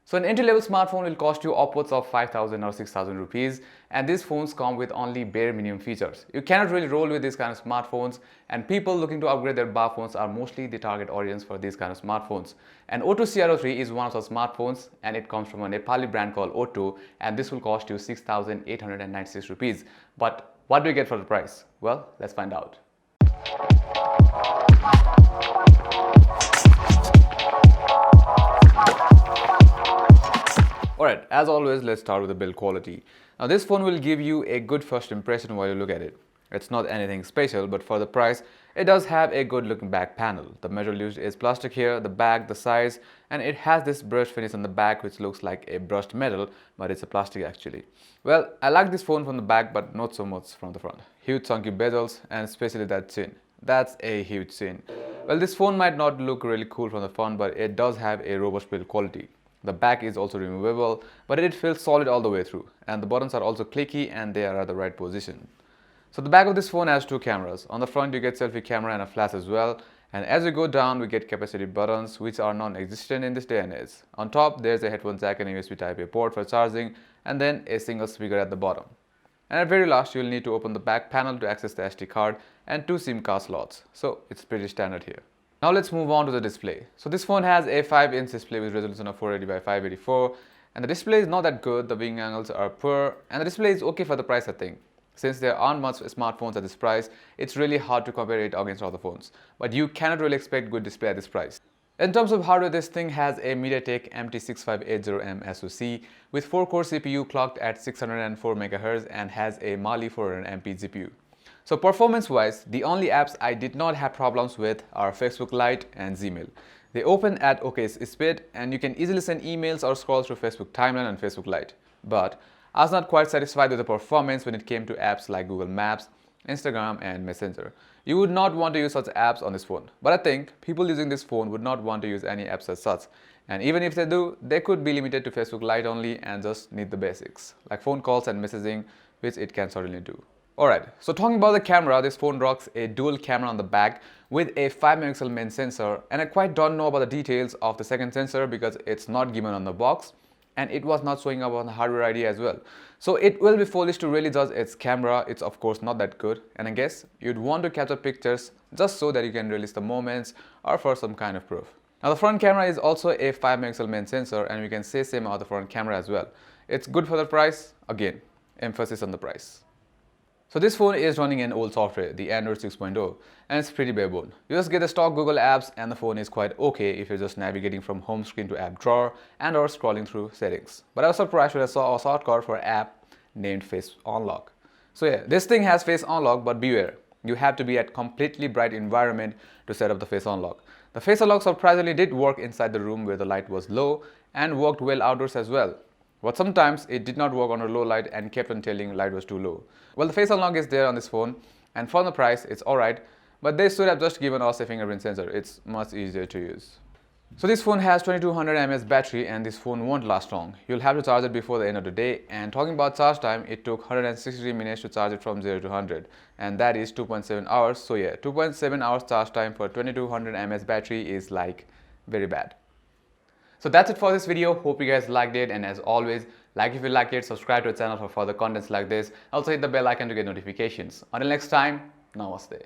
So an entry-level smartphone will cost you upwards of 5,000 or 6,000 rupees, and these phones come with only bare minimum features. You cannot really roll with these kind of smartphones, and people looking to upgrade their bar phones are mostly the target audience for these kind of smartphones. And Otto CR03 is one of those smartphones, and it comes from a Nepali brand called Otto, and this will cost you 6,896 rupees. But what do you get for the price? Well, let's find out. Alright, as always, let's start with the build quality. Now this phone will give you a good first impression while you look at it. It's not anything special, but for the price, it does have a good looking back panel. The material used is plastic here, the back, the size, and it has this brushed finish on the back which looks like a brushed metal, but it's a plastic actually. Well, I like this phone from the back, but not so much from the front. Huge chunky bezels, and especially that chin. That's a huge chin. Well, this phone might not look really cool from the front, but it does have a robust build quality. The back is also removable, but it feels solid all the way through, and the buttons are also clicky and they are at the right position. So the back of this phone has two cameras. On the front you get selfie camera and a flash as well, and as you go down we get capacitive buttons which are non-existent in this day and age. On top there's a headphone jack and a USB Type A port for charging, and then a single speaker at the bottom. And at very last you'll need to open the back panel to access the SD card and two SIM card slots, so it's pretty standard here. Now let's move on to the display. So this phone has a 5-inch display with resolution of 480 by 584, and the display is not that good, the viewing angles are poor, and the display is okay for the price I think. Since there aren't much smartphones at this price, it's really hard to compare it against other phones. But you cannot really expect good display at this price. In terms of hardware, this thing has a MediaTek MT6580M SoC with 4-core CPU clocked at 604 MHz and has a Mali 400MP GPU. So performance-wise, the only apps I did not have problems with are Facebook Lite and Gmail. They open at OK speed and you can easily send emails or scroll through Facebook timeline and Facebook Lite. But I was not quite satisfied with the performance when it came to apps like Google Maps, Instagram and Messenger. You would not want to use such apps on this phone. But I think people using this phone would not want to use any apps as such. And even if they do, they could be limited to Facebook Lite only and just need the basics, like phone calls and messaging, which it can certainly do. Alright, so talking about the camera, this phone rocks a dual camera on the back with a 5-megapixel main sensor, and I quite don't know about the details of the second sensor because it's not given on the box and it was not showing up on the hardware ID as well. So it will be foolish to really judge its camera. It's of course not that good, and I guess you'd want to capture pictures just so that you can release the moments or for some kind of proof. Now the front camera is also a 5-megapixel main sensor, and we can say same about the front camera as well. It's good for the price, again, emphasis on the price. So this phone is running an old software, the Android 6.0, and it's pretty bare bone. You just get the stock Google apps and the phone is quite okay if you're just navigating from home screen to app drawer and or scrolling through settings. But I was surprised when I saw a shortcut for an app named Face Unlock. So yeah, this thing has Face Unlock, but beware, you have to be at completely bright environment to set up the Face Unlock. The Face Unlock surprisingly did work inside the room where the light was low and worked well outdoors as well. But sometimes it did not work on a low light and kept on telling light was too low. Well, the Face Unlock is there on this phone, and for the price it's alright, but they should have just given us a fingerprint sensor. It's much easier to use. So this phone has 2200 mAh battery, and this phone won't last long. You'll have to charge it before the end of the day, and talking about charge time, it took 163 minutes to charge it from 0 to 100, and that is 2.7 hours. So yeah, 2.7 hours charge time for 2200 mAh battery is like very bad. So that's it for this video. Hope you guys liked it, and as always, like if you liked it, subscribe to the channel for further contents like this. Also hit the bell icon to get notifications. Until next time, namaste.